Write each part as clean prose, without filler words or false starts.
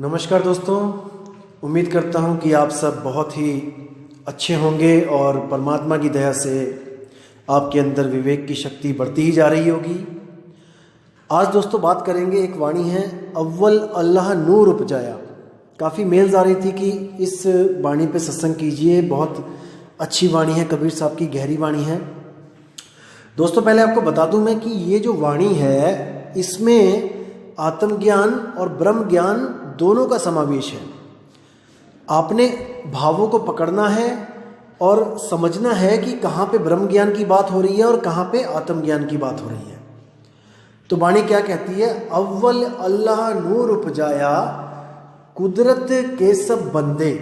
नमस्कार दोस्तों, उम्मीद करता हूँ कि आप सब बहुत ही अच्छे होंगे और परमात्मा की दया से आपके अंदर विवेक की शक्ति बढ़ती ही जा रही होगी। आज दोस्तों बात करेंगे, एक वाणी है, अव्वल अल्लाह नूर उपजाया। काफ़ी मेल्स आ रही थी कि इस वाणी पे सत्संग कीजिए, बहुत अच्छी वाणी है, कबीर साहब की गहरी वाणी है। दोस्तों पहले आपको बता दूं मैं कि ये जो वाणी है इसमें आत्मज्ञान और ब्रह्म ज्ञान दोनों का समावेश है। आपने भावों को पकड़ना है और समझना है कि कहाँ पे ब्रह्म ज्ञान की बात हो रही है और कहाँ पे आत्मज्ञान की बात हो रही है। तो वाणी क्या कहती है? अव्वल अल्लाह नूर उपजाया, कुदरत के सब बंदे।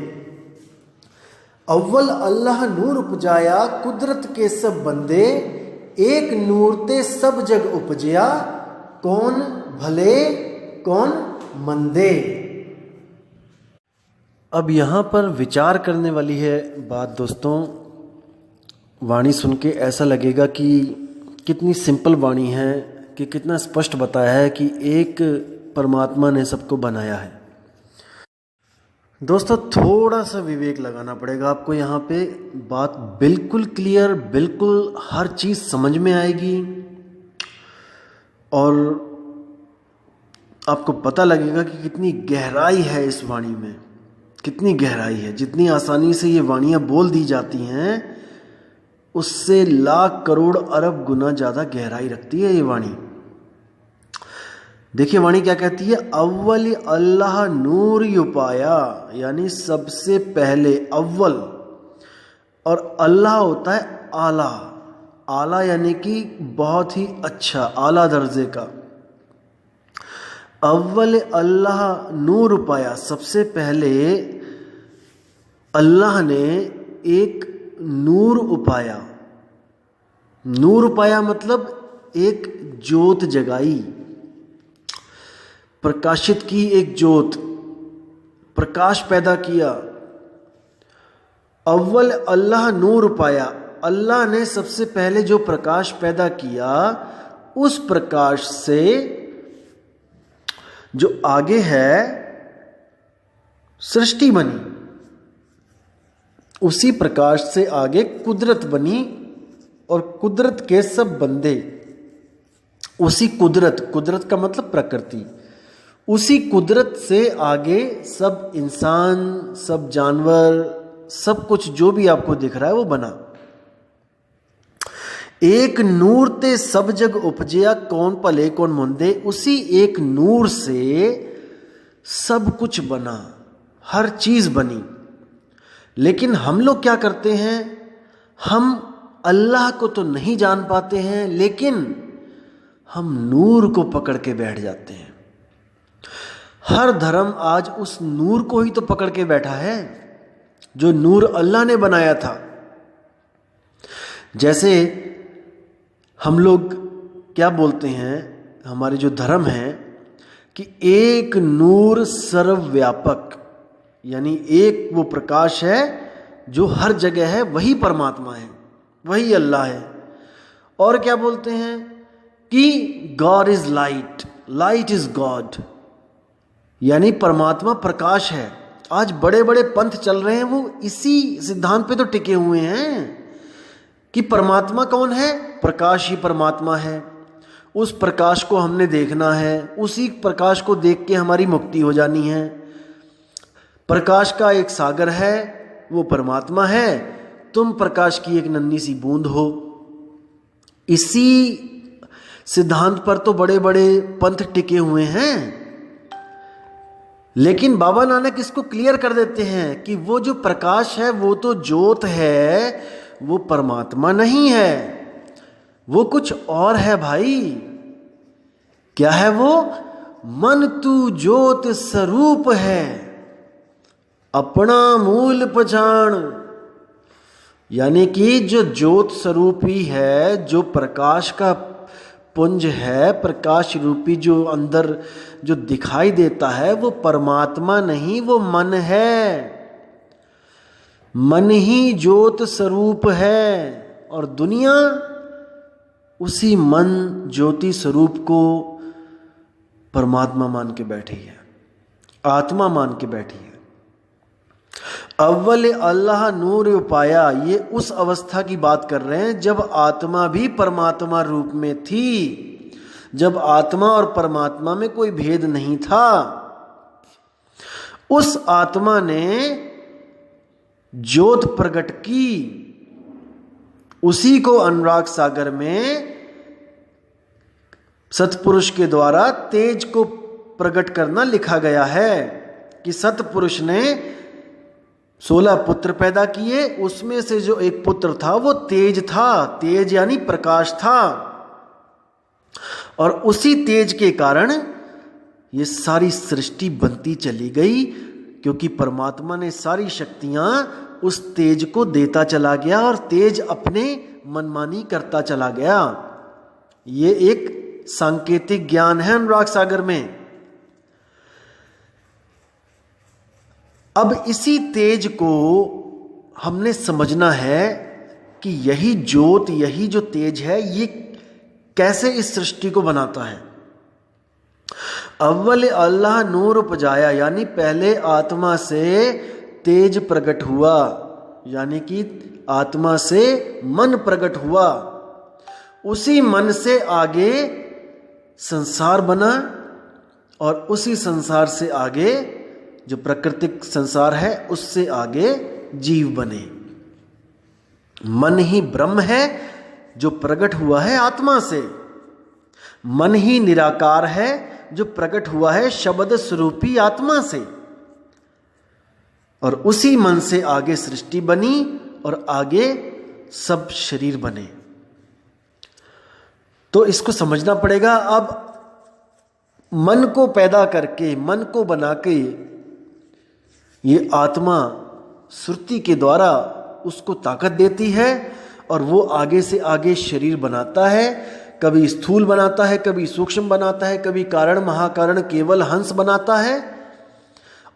अव्वल अल्लाह नूर उपजाया, कुदरत के सब बंदे। एक नूर ते सब जग उपजया, कौन भले कौन मंदे। अब यहाँ पर विचार करने वाली है बात दोस्तों। वाणी सुन के ऐसा लगेगा कि कितनी सिंपल वाणी है, कि कितना स्पष्ट बताया है कि एक परमात्मा ने सबको बनाया है। दोस्तों थोड़ा सा विवेक लगाना पड़ेगा आपको यहाँ पे। बात बिल्कुल क्लियर, बिल्कुल हर चीज़ समझ में आएगी और आपको पता लगेगा कि कितनी गहराई है इस वाणी में, कितनी गहराई है। जितनी आसानी से ये वाणियाँ बोल दी जाती हैं उससे लाख करोड़ अरब गुना ज़्यादा गहराई रखती है ये वाणी। देखिए वाणी क्या कहती है? अव्वल अल्लाह नूर युपाया, यानी सबसे पहले अव्वल। और अल्लाह होता है आला। आला यानी कि बहुत ही अच्छा, आला दर्जे का। अव्वल अल्लाह नूर उपाया, सबसे पहले अल्लाह ने एक नूर उपाया। नूर उपाया मतलब एक ज्योत जगाई, प्रकाशित की, एक ज्योत, प्रकाश पैदा किया। अव्वल अल्लाह नूर उपाया, अल्लाह ने सबसे पहले जो प्रकाश पैदा किया, उस प्रकाश से जो आगे है सृष्टि बनी, उसी प्रकाश से आगे कुदरत बनी और कुदरत के सब बंदे। उसी कुदरत, कुदरत का मतलब प्रकृति, उसी कुदरत से आगे सब इंसान, सब जानवर, सब कुछ जो भी आपको दिख रहा है वो बना। एक नूर ते सब जग उपजया, कौन भले कौन मंदे। उसी एक नूर से सब कुछ बना, हर चीज बनी। लेकिन हम लोग क्या करते हैं? हम अल्लाह को तो नहीं जान पाते हैं, लेकिन हम नूर को पकड़ के बैठ जाते हैं। हर धर्म आज उस नूर को ही तो पकड़ के बैठा है जो नूर अल्लाह ने बनाया था। जैसे हम लोग क्या बोलते हैं, हमारे जो धर्म है, कि एक नूर सर्वव्यापक, यानी एक वो प्रकाश है जो हर जगह है, वही परमात्मा है, वही अल्लाह है। और क्या बोलते हैं कि God is light, light is God, यानी परमात्मा प्रकाश है। आज बड़े बड़े पंथ चल रहे हैं, वो इसी सिद्धांत पे तो टिके हुए हैं कि परमात्मा कौन है? प्रकाश ही परमात्मा है। उस प्रकाश को हमने देखना है, उसी प्रकाश को देख के हमारी मुक्ति हो जानी है। प्रकाश का एक सागर है, वो परमात्मा है, तुम प्रकाश की एक नन्ही सी बूंद हो। इसी सिद्धांत पर तो बड़े बड़े पंथ टिके हुए हैं। लेकिन बाबा नानक इसको क्लियर कर देते हैं कि वो जो प्रकाश है, वो तो ज्योत है, वो परमात्मा नहीं है, वो कुछ और है भाई। क्या है वो? मन तू ज्योत स्वरूप है, अपना मूल पहचान। यानी कि जो ज्योत स्वरूपी है, जो प्रकाश का पुंज है, प्रकाश रूपी जो अंदर जो दिखाई देता है, वो परमात्मा नहीं, वो मन है। मन ही ज्योत स्वरूप है और दुनिया उसी मन ज्योति स्वरूप को परमात्मा मान के बैठी है। आत्मा मान के बैठी है। अव्वल अल्लाह नूर पाया, ये उस अवस्था की बात कर रहे हैं जब आत्मा भी परमात्मा रूप में थी, जब आत्मा और परमात्मा में कोई भेद नहीं था। उस आत्मा ने ज्योत प्रकट की, उसी को अनुराग सागर में सतपुरुष के द्वारा तेज को प्रकट करना लिखा गया है कि सतपुरुष ने 16 पुत्र पैदा किए, उसमें से जो एक पुत्र था वो तेज था, तेज यानी प्रकाश था, और उसी तेज के कारण ये सारी सृष्टि बनती चली गई, क्योंकि परमात्मा ने सारी शक्तियां उस तेज को देता चला गया और तेज अपने मनमानी करता चला गया। ये एक सांकेतिक ज्ञान है अनुराग सागर में। अब इसी तेज को हमने समझना है कि यही ज्योत, यही जो तेज है, ये कैसे इस सृष्टि को बनाता है। अव्वल अल्लाह नूर उपजाया, यानी पहले आत्मा से तेज प्रकट हुआ, यानी कि आत्मा से मन प्रकट हुआ, उसी मन से आगे संसार बना, और उसी संसार से आगे जो प्राकृतिक संसार है उससे आगे जीव बने। मन ही ब्रह्म है जो प्रकट हुआ है आत्मा से, मन ही निराकार है जो प्रकट हुआ है शब्द स्वरूपी आत्मा से, और उसी मन से आगे सृष्टि बनी और आगे सब शरीर बने। तो इसको समझना पड़ेगा। अब मन को पैदा करके, मन को बना के ये आत्मा सुरति के द्वारा उसको ताकत देती है, और वो आगे से आगे शरीर बनाता है, कभी स्थूल बनाता है, कभी सूक्ष्म बनाता है, कभी कारण महाकारण केवल हंस बनाता है,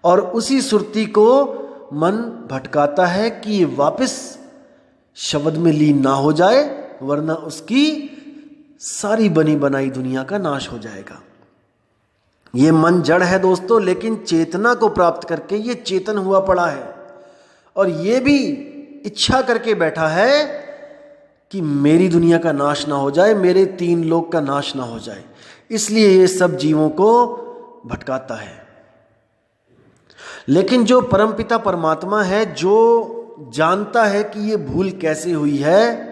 और उसी सुरति को मन भटकाता है कि ये वापस शब्द में लीन ना हो जाए, वरना उसकी सारी बनी बनाई दुनिया का नाश हो जाएगा। ये मन जड़ है दोस्तों, लेकिन चेतना को प्राप्त करके ये चेतन हुआ पड़ा है, और ये भी इच्छा करके बैठा है कि मेरी दुनिया का नाश ना हो जाए, मेरे 3 लोक का नाश ना हो जाए, इसलिए ये सब जीवों को भटकाता है। लेकिन जो परमपिता परमात्मा है, जो जानता है कि ये भूल कैसे हुई है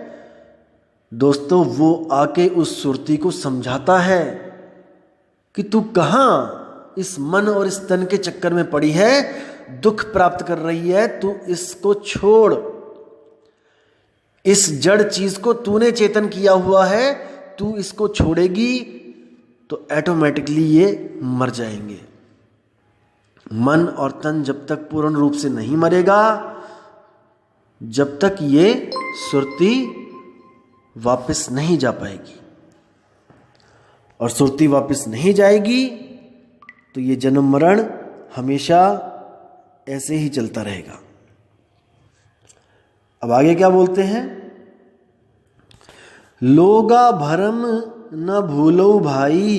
दोस्तों, वो आके उस सुरती को समझाता है कि तू कहाँ इस मन और इस तन के चक्कर में पड़ी है, दुख प्राप्त कर रही है, तू इसको छोड़। इस जड़ चीज को तूने चेतन किया हुआ है, तू इसको छोड़ेगी तो ऑटोमेटिकली ये मर जाएंगे। मन और तन जब तक पूर्ण रूप से नहीं मरेगा, जब तक ये सुरती वापस नहीं जा पाएगी, और सुरती वापस नहीं जाएगी तो ये जन्म मरण हमेशा ऐसे ही चलता रहेगा। अब आगे क्या बोलते हैं, लोगा भरम न भूलो भाई,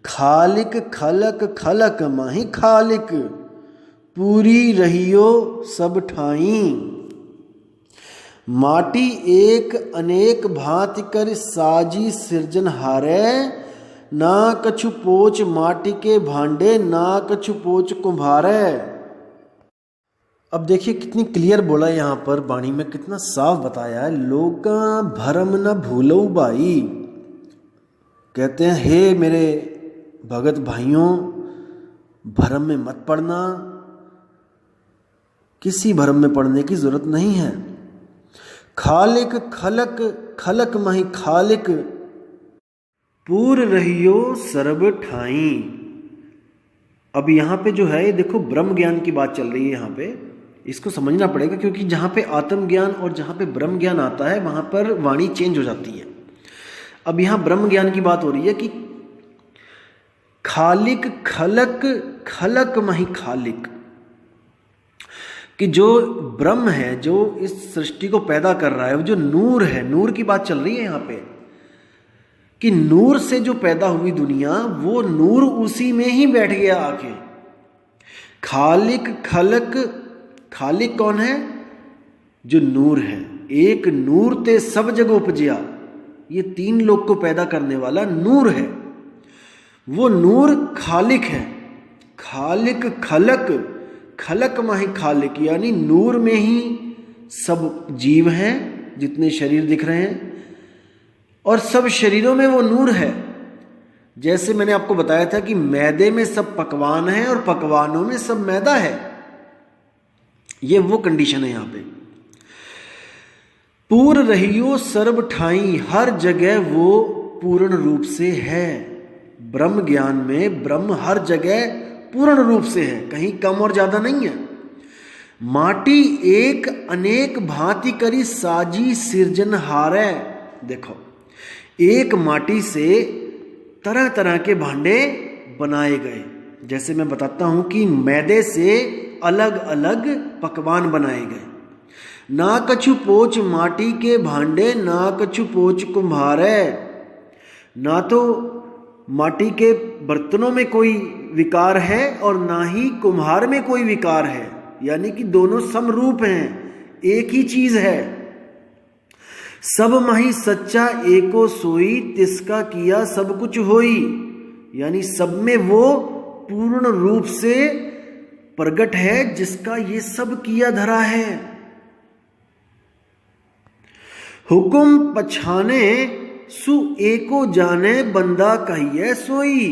खालिक खलक खलक माही खालिक, पूरी रहियो सब ठाई। माटी एक अनेक भांति कर साजी सिरजन हारे, ना कछु पोच माटी के भांडे, ना कछु पोच कुम्हारे। अब देखिए कितनी क्लियर बोला है यहाँ पर वाणी में, कितना साफ बताया है। लोगा भरम न भूलो बाई, कहते हैं हे मेरे भगत भाइयों, भरम में मत पड़ना, किसी भरम में पड़ने की जरूरत नहीं है। खालिक खलक खलक मही खालिक, पूर रहियो सर्व ठाई। अब यहाँ पे जो है ये देखो ब्रह्म ज्ञान की बात चल रही है, यहाँ पे इसको समझना पड़ेगा, क्योंकि जहाँ पे आत्म ज्ञान और जहाँ पे ब्रह्म ज्ञान आता है वहाँ पर वाणी चेंज हो जाती है। अब यहाँ ब्रह्म ज्ञान की बात हो रही है कि खालिक खलक खलक मही खालिक, कि जो ब्रह्म है, जो इस सृष्टि को पैदा कर रहा है, वो जो नूर है, नूर की बात चल रही है यहाँ पे, कि नूर से जो पैदा हुई दुनिया, वो नूर उसी में ही बैठ गया आके, खालिक खलक, खालिक कौन है? जो नूर है। एक नूर ते सब जग उपजिया, ये तीन लोग को पैदा करने वाला नूर है, वो नूर खालिक है। खालिक खलक, खलक माही खालिक, यानी नूर में ही सब जीव हैं जितने शरीर दिख रहे हैं, और सब शरीरों में वो नूर है। जैसे मैंने आपको बताया था कि मैदे में सब पकवान है और पकवानों में सब मैदा है, ये वो कंडीशन है यहां पे। पूर्ण रहियो सर्व ठाई, हर जगह वो पूर्ण रूप से है। ब्रह्म ज्ञान में ब्रह्म हर जगह पूर्ण रूप से है, कहीं कम और ज्यादा नहीं है। माटी एक अनेक भांति करी साजी सिरजनहारै, देखो एक माटी से तरह तरह के भांडे बनाए गए। जैसे मैं बताता हूं कि मैदे से अलग अलग पकवान बनाए गए। ना कछु पोच माटी के भांडे, ना कछु पोच कुम्हारै, ना तो माटी के बर्तनों में कोई विकार है और ना ही कुम्हार में कोई विकार है, यानी कि दोनों समरूप हैं, एक ही चीज है। सब माही सच्चा एको सोई, तिसका किया सब कुछ होई, यानी सब में वो पूर्ण रूप से प्रगट है जिसका ये सब किया धरा है। हुकुम पछाने सु एको जाने, बंदा कहिए सोई,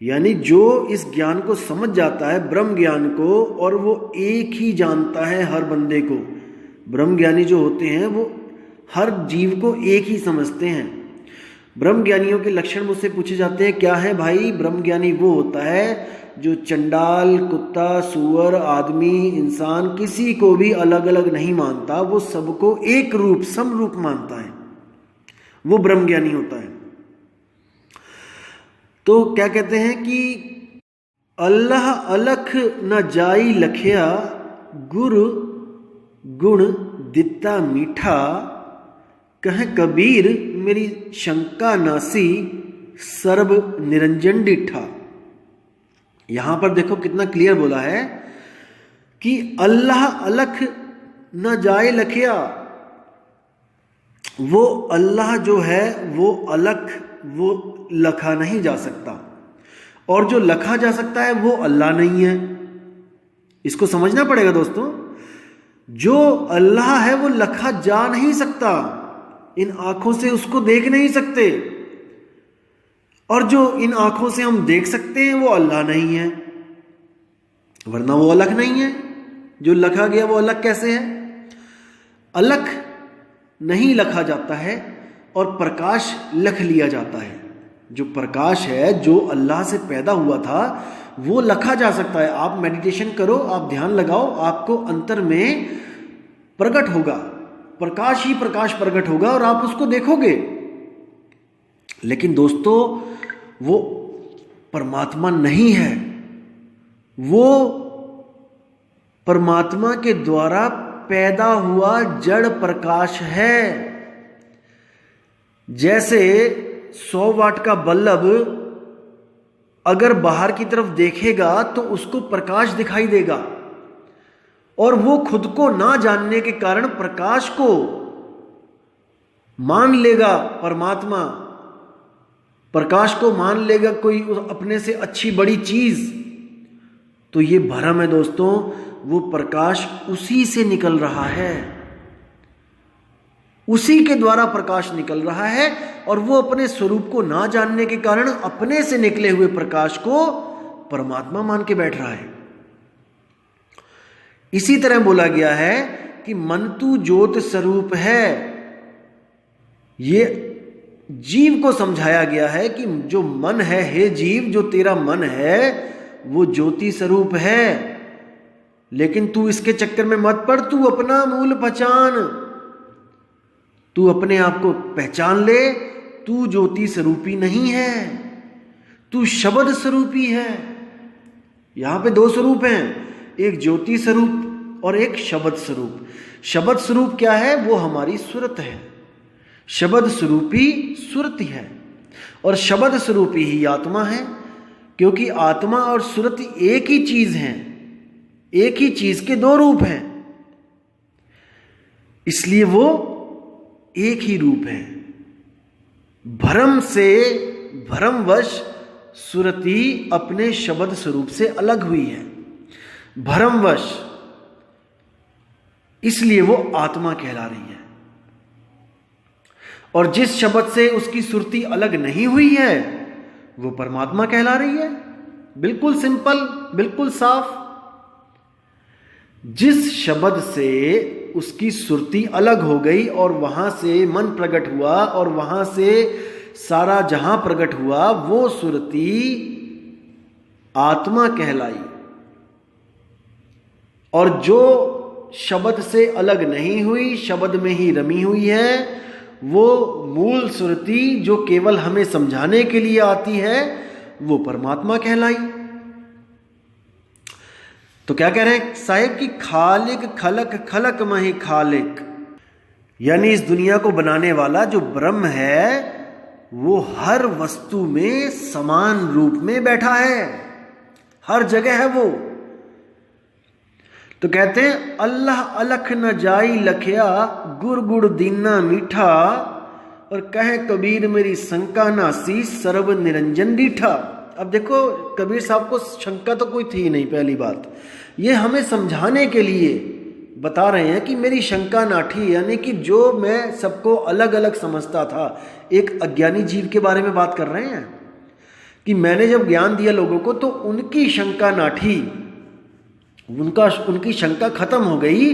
यानी जो इस ज्ञान को समझ जाता है ब्रह्म ज्ञान को, और वो एक ही जानता है हर बंदे को। ब्रह्म ज्ञानी जो होते हैं वो हर जीव को एक ही समझते हैं। ब्रह्म ज्ञानियों के लक्षण मुझसे पूछे जाते हैं, क्या है भाई? ब्रह्म ज्ञानी वो होता है जो चंडाल, कुत्ता, सूअर, आदमी, इंसान किसी को भी अलग अलग नहीं मानता, वो सबको एक रूप समरूप मानता है, वो ब्रह्म ज्ञानी होता है। तो क्या कहते हैं कि अल्लाह अलख न जाई लखिया, गुरु गुण दिता मीठा, कह कबीर मेरी शंका नासी, सर्व निरंजन डिठा। यहां पर देखो कितना क्लियर बोला है कि अल्लाह अलख न जाए लखिया, वो अल्लाह जो है वो अलख, वो लखा नहीं जा सकता, और जो लखा जा सकता है वो अल्लाह नहीं है। इसको समझना पड़ेगा दोस्तों, जो अल्लाह है वो लखा जा नहीं सकता, इन आंखों से उसको देख नहीं सकते, और जो इन आंखों से हम देख सकते हैं वो अल्लाह नहीं है, वरना वो अलग नहीं है। जो लखा गया वो अलग कैसे है? अलग नहीं लखा जाता है और प्रकाश लख लिया जाता है। जो प्रकाश है जो अल्लाह से पैदा हुआ था वो लखा जा सकता है। आप मेडिटेशन करो, आप ध्यान लगाओ, आपको अंतर में प्रकट होगा, प्रकाश ही प्रकाश प्रकट होगा और आप उसको देखोगे। लेकिन दोस्तों वो परमात्मा नहीं है, वो परमात्मा के द्वारा पैदा हुआ जड़ प्रकाश है। जैसे 100 वाट का बल्ब अगर बाहर की तरफ देखेगा तो उसको प्रकाश दिखाई देगा, और वो खुद को ना जानने के कारण प्रकाश को मान लेगा परमात्मा, प्रकाश को मान लेगा कोई अपने से अच्छी बड़ी चीज। तो ये भ्रम है दोस्तों, वो प्रकाश उसी से निकल रहा है, उसी के द्वारा प्रकाश निकल रहा है, और वो अपने स्वरूप को ना जानने के कारण अपने से निकले हुए प्रकाश को परमात्मा मान के बैठ रहा है। इसी तरह बोला गया है कि मन तू ज्योत स्वरूप है। ये जीव को समझाया गया है कि जो मन है, हे जीव, जो तेरा मन है वो ज्योति स्वरूप है, लेकिन तू इसके चक्कर में मत पड़, तू अपना मूल पहचान, तू अपने आप को पहचान ले। तू ज्योति स्वरूपी नहीं है, तू शब्द स्वरूपी है। यहां पे 2 स्वरूप हैं, एक ज्योति स्वरूप और एक शब्द स्वरूप। शब्द स्वरूप क्या है? वो हमारी सुरत है, शब्द स्वरूपी सुरति है, और शब्द स्वरूपी ही आत्मा है। क्योंकि आत्मा और सुरति एक ही चीज हैं, एक ही चीज के दो रूप हैं, इसलिए वो एक ही रूप है। भ्रम से, भ्रमवश सुरति अपने शब्द स्वरूप से अलग हुई है, भ्रमवश, इसलिए वो आत्मा कहला रही है। और जिस शब्द से उसकी सुरति अलग नहीं हुई है वो परमात्मा कहला रही है। बिल्कुल सिंपल, बिल्कुल साफ। जिस शब्द से उसकी सुरति अलग हो गई और वहां से मन प्रकट हुआ और वहां से सारा जहां प्रकट हुआ, वो सुरति आत्मा कहलाई। और जो शब्द से अलग नहीं हुई, शब्द में ही रमी हुई है, वो मूल सुरति जो केवल हमें समझाने के लिए आती है, वो परमात्मा कहलाई। तो क्या कह रहे हैं साहिब कि खालिक खलक खलक मही खालिक, यानी इस दुनिया को बनाने वाला जो ब्रह्म है वो हर वस्तु में समान रूप में बैठा है, हर जगह है वो। तो कहते हैं अल्लाह अलख न जाई लखिया, गुर गुड़ दीना मीठा, और कहे कबीर मेरी शंका नासी, सर्व निरंजन डीठा। अब देखो कबीर साहब को शंका तो कोई थी नहीं, पहली बात ये हमें समझाने के लिए बता रहे हैं कि मेरी शंका नाठी, यानी कि जो मैं सबको अलग अलग समझता था, एक अज्ञानी जीव के बारे में बात कर रहे हैं कि मैंने जब ज्ञान दिया लोगों को तो उनकी शंका नाठी, उनकी शंका खत्म हो गई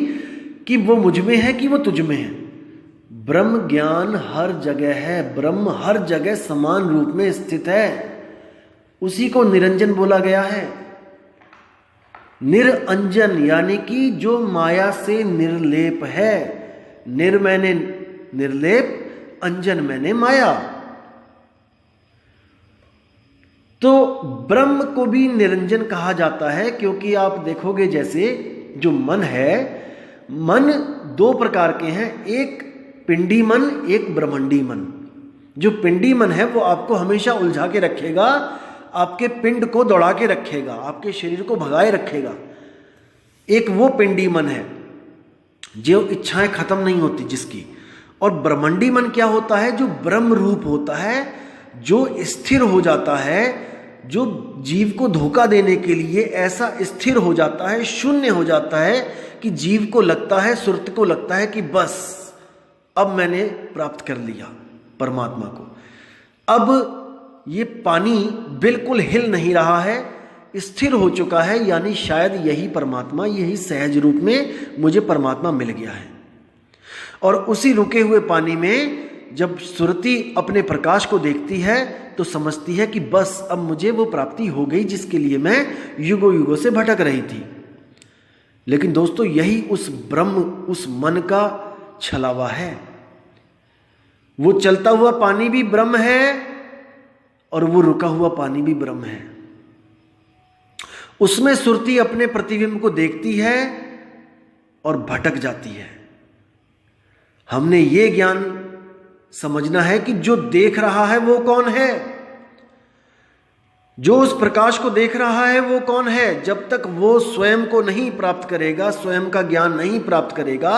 कि वो मुझ में है कि वो तुझ में है। ब्रह्म ज्ञान हर जगह है, ब्रह्म हर जगह समान रूप में स्थित है, उसी को निरंजन बोला गया है। निरंजन यानी कि जो माया से निर्लेप है। निर मैंने निर्लेप, अंजन मैंने माया। तो ब्रह्म को भी निरंजन कहा जाता है, क्योंकि आप देखोगे जैसे जो मन है, मन दो प्रकार के हैं, एक पिंडी मन, एक ब्रह्मंडी मन। जो पिंडी मन है वो आपको हमेशा उलझा के रखेगा, आपके पिंड को दौड़ा के रखेगा, आपके शरीर को भगाए रखेगा। एक वो पिंडी मन है जो इच्छाएं खत्म नहीं होती जिसकी। और ब्रह्मंडी मन क्या होता है? जो ब्रह्म रूप होता है, जो स्थिर हो जाता है, जो जीव को धोखा देने के लिए ऐसा स्थिर हो जाता है, शून्य हो जाता है कि जीव को लगता है, सुरत को लगता है कि बस अब मैंने प्राप्त कर लिया परमात्मा को। अब ये पानी बिल्कुल हिल नहीं रहा है, स्थिर हो चुका है, यानी शायद यही परमात्मा, यही सहज रूप में मुझे परमात्मा मिल गया है। और उसी रुके हुए पानी में जब सुरति अपने प्रकाश को देखती है तो समझती है कि बस अब मुझे वो प्राप्ति हो गई जिसके लिए मैं युगों युगों से भटक रही थी। लेकिन दोस्तों यही उस ब्रह्म, उस मन का छलावा है। वो चलता हुआ पानी भी ब्रह्म है और वो रुका हुआ पानी भी ब्रह्म है। उसमें सुरति अपने प्रतिबिंब को देखती है और भटक जाती है। हमने ये ज्ञान समझना है कि जो देख रहा है वो कौन है, जो उस प्रकाश को देख रहा है वो कौन है। जब तक वो स्वयं को नहीं प्राप्त करेगा, स्वयं का ज्ञान नहीं प्राप्त करेगा,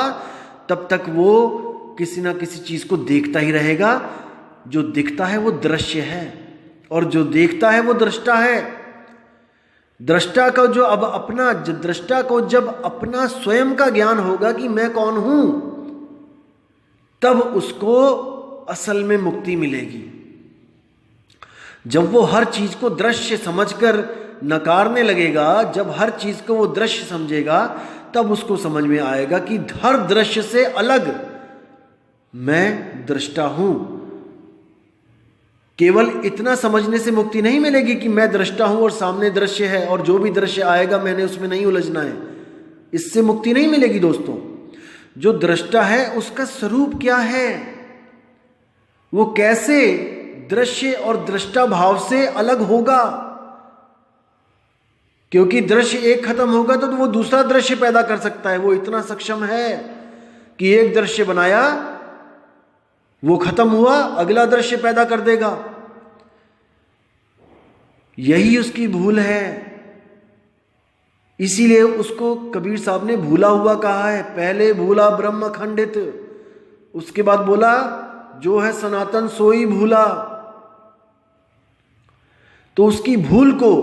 तब तक वो किसी ना किसी चीज को देखता ही रहेगा। जो दिखता है वो दृश्य है और जो देखता है वो दृष्टा है। दृष्टा का जो अब अपना, दृष्टा को जब अपना स्वयं का ज्ञान होगा कि मैं कौन हूं, तब उसको असल में मुक्ति मिलेगी। जब वो हर चीज को दृश्य समझकर नकारने लगेगा, जब हर चीज को वो दृश्य समझेगा, तब उसको समझ में आएगा कि हर दृश्य से अलग मैं दृष्टा हूं। केवल इतना समझने से मुक्ति नहीं मिलेगी कि मैं दृष्टा हूं और सामने दृश्य है और जो भी दृश्य आएगा मैंने उसमें नहीं उलझना है। इससे मुक्ति नहीं मिलेगी दोस्तों। जो दृष्टा है उसका स्वरूप क्या है, वो कैसे दृश्य और दृष्टा भाव से अलग होगा। क्योंकि दृश्य एक खत्म होगा तो वो दूसरा दृश्य पैदा कर सकता है। वो इतना सक्षम है कि एक दृश्य बनाया, वो खत्म हुआ, अगला दृश्य पैदा कर देगा। यही उसकी भूल है। इसीलिए उसको कबीर साहब ने भूला हुआ कहा है। पहले भूला ब्रह्म खंडित, उसके बाद बोला जो है सनातन सोई भूला। तो उसकी भूल को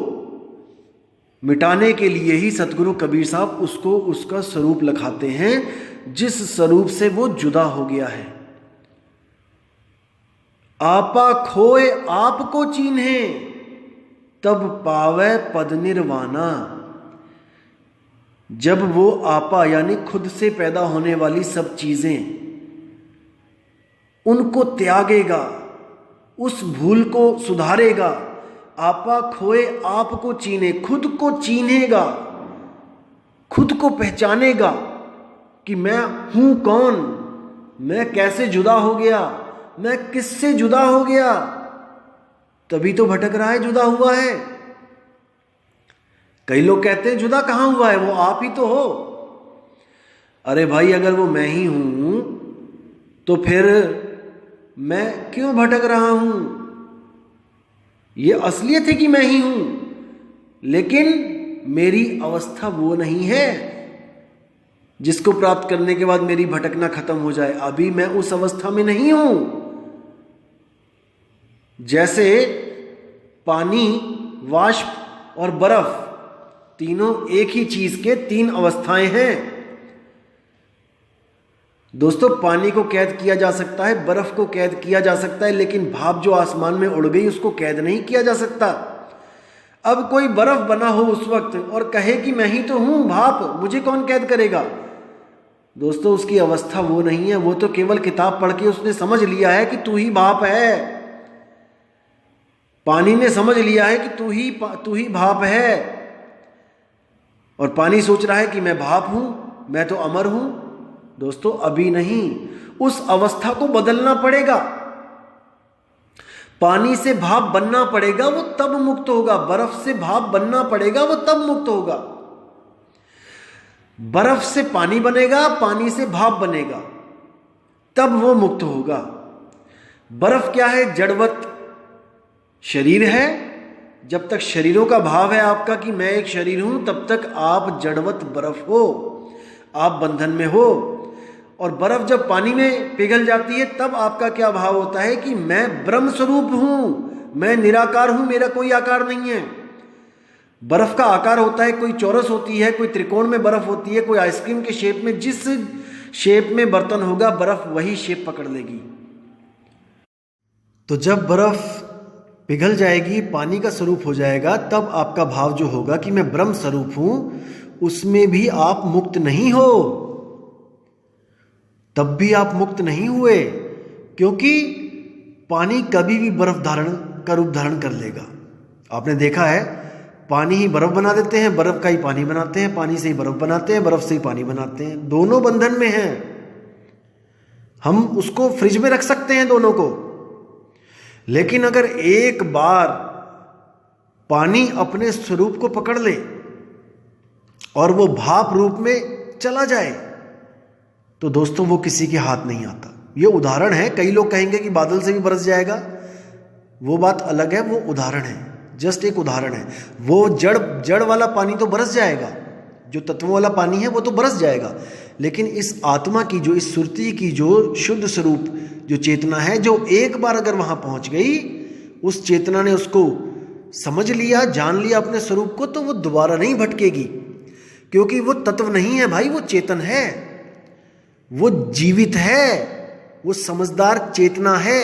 मिटाने के लिए ही सतगुरु कबीर साहब उसको उसका स्वरूप लखाते हैं, जिस स्वरूप से वो जुदा हो गया है। आपा खोए आपको चीन्हे, तब पावे पद निर्वाणा। जब वो आपा यानी खुद से पैदा होने वाली सब चीजें उनको त्यागेगा, उस भूल को सुधारेगा, आपा खोए आपको चीने, खुद को चीनेगा, खुद को पहचानेगा कि मैं हूं कौन, मैं कैसे जुदा हो गया, मैं किससे जुदा हो गया, तभी तो भटक रहा है, जुदा हुआ है। कई लोग कहते हैं जुदा कहां हुआ है, वो आप ही तो हो। अरे भाई, अगर वो मैं ही हूं तो फिर मैं क्यों भटक रहा हूं? ये असलियत है कि मैं ही हूं, लेकिन मेरी अवस्था वो नहीं है जिसको प्राप्त करने के बाद मेरी भटकना खत्म हो जाए। अभी मैं उस अवस्था में नहीं हूं। जैसे पानी, वाष्प और बर्फ तीनों एक ही चीज के तीन अवस्थाएं हैं। दोस्तों, पानी को कैद किया जा सकता है, बर्फ को कैद किया जा सकता है, लेकिन भाप जो आसमान में उड़ गई उसको कैद नहीं किया जा सकता। अब कोई बर्फ बना हो उस वक्त और कहे कि मैं ही तो हूं भाप, मुझे कौन कैद करेगा? दोस्तों, उसकी अवस्था वो नहीं है। वो तो केवल किताब पढ़ के उसने समझ लिया है कि तू ही भाप है। पानी ने समझ लिया है कि तू ही भाप है, और पानी सोच रहा है कि मैं भाप हूं, मैं तो अमर हूं। दोस्तों, अभी नहीं, उस अवस्था को बदलना पड़ेगा। पानी से भाप बनना पड़ेगा, वो तब मुक्त होगा। बर्फ से भाप बनना पड़ेगा, वो तब मुक्त होगा। बर्फ से पानी बनेगा, पानी से भाप बनेगा, तब वो मुक्त होगा। बर्फ क्या है? जड़वत शरीर है। जब तक शरीरों का भाव है आपका कि मैं एक शरीर हूं, तब तक आप जड़वत बर्फ हो, आप बंधन में हो। और बर्फ जब पानी में पिघल जाती है, तब आपका क्या भाव होता है कि मैं ब्रह्म स्वरूप हूं, मैं निराकार हूं, मेरा कोई आकार नहीं है। बर्फ का आकार होता है, कोई चौरस होती है, कोई त्रिकोण में बर्फ होती है, कोई आइसक्रीम के शेप में। जिस शेप में बर्तन होगा, बर्फ वही शेप पकड़ लेगी। तो जब बर्फ पिघल जाएगी, पानी का स्वरूप हो जाएगा, तब आपका भाव जो होगा कि मैं ब्रह्म स्वरूप हूं, उसमें भी आप मुक्त नहीं हो। तब भी आप मुक्त नहीं हुए, क्योंकि पानी कभी भी बर्फ धारण का रूप धारण कर लेगा। आपने देखा है, पानी ही बर्फ बना देते हैं, बर्फ का ही पानी बनाते हैं, पानी से ही बर्फ बनाते हैं, बर्फ से ही पानी बनाते हैं। दोनों बंधन में हैं। हम उसको फ्रिज में रख सकते हैं दोनों को, लेकिन अगर एक बार पानी अपने स्वरूप को पकड़ ले और वो भाप रूप में चला जाए, तो दोस्तों वो किसी के हाथ नहीं आता। ये उदाहरण है। कई लोग कहेंगे कि बादल से भी बरस जाएगा, वो बात अलग है, वो उदाहरण है, जस्ट एक उदाहरण है। वो जड़ वाला पानी तो बरस जाएगा, जो तत्वों वाला पानी है वो तो बरस जाएगा, लेकिन इस आत्मा की जो, इस सुरती की जो शुद्ध स्वरूप जो चेतना है, जो एक बार अगर वहां पहुंच गई, उस चेतना ने उसको समझ लिया, जान लिया अपने स्वरूप को, तो वो दोबारा नहीं भटकेगी। क्योंकि वो तत्व नहीं है भाई, वो चेतन है, वो जीवित है, वो समझदार चेतना है,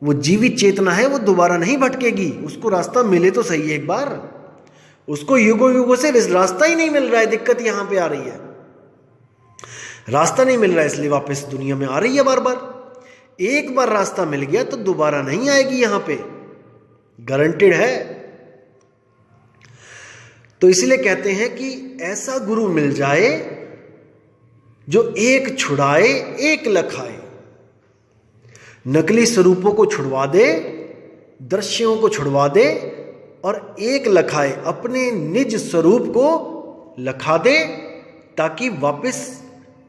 वो जीवित चेतना है, वो दोबारा नहीं भटकेगी। उसको रास्ता मिले तो सही एक बार, उसको युगों युगों से रास्ता ही नहीं मिल रहा है। दिक्कत यहां पे आ रही है, रास्ता नहीं मिल रहा है, इसलिए वापस दुनिया में आ रही है बार बार। एक बार रास्ता मिल गया तो दोबारा नहीं आएगी, यहां पे गारंटेड है। तो इसलिए कहते हैं कि ऐसा गुरु मिल जाए जो एक छुड़ाए एक लखाए, नकली स्वरूपों को छुड़वा दे, दृश्यों को छुड़वा दे और एक लखाए, अपने निज स्वरूप को लखा दे, ताकि वापस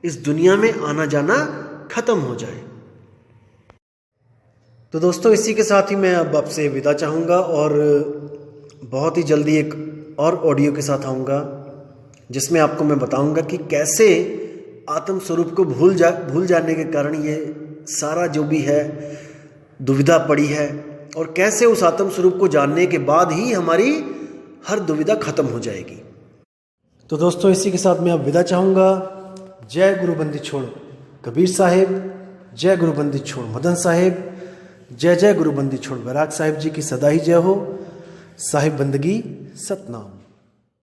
इस दुनिया में आना जाना खत्म हो जाए। तो दोस्तों इसी के साथ ही मैं अब आपसे विदा चाहूँगा और बहुत ही जल्दी एक और ऑडियो के साथ आऊँगा जिसमें आपको मैं बताऊँगा कि कैसे आत्म स्वरूप को भूल जाने के कारण ये सारा जो भी है दुविधा पड़ी है और कैसे उस आत्म स्वरूप को जानने के बाद ही हमारी हर दुविधा खत्म हो जाएगी। तो दोस्तों इसी के साथ मैं अब विदा चाहूँगा। जय गुरु बंदी छोड़ कबीर साहेब, जय गुरु बंदी छोड़ मदन साहेब, जय जय गुरु बंदी छोड़ बैराग साहिब जी की सदा ही जय हो। साहिब बंदगी सतनाम।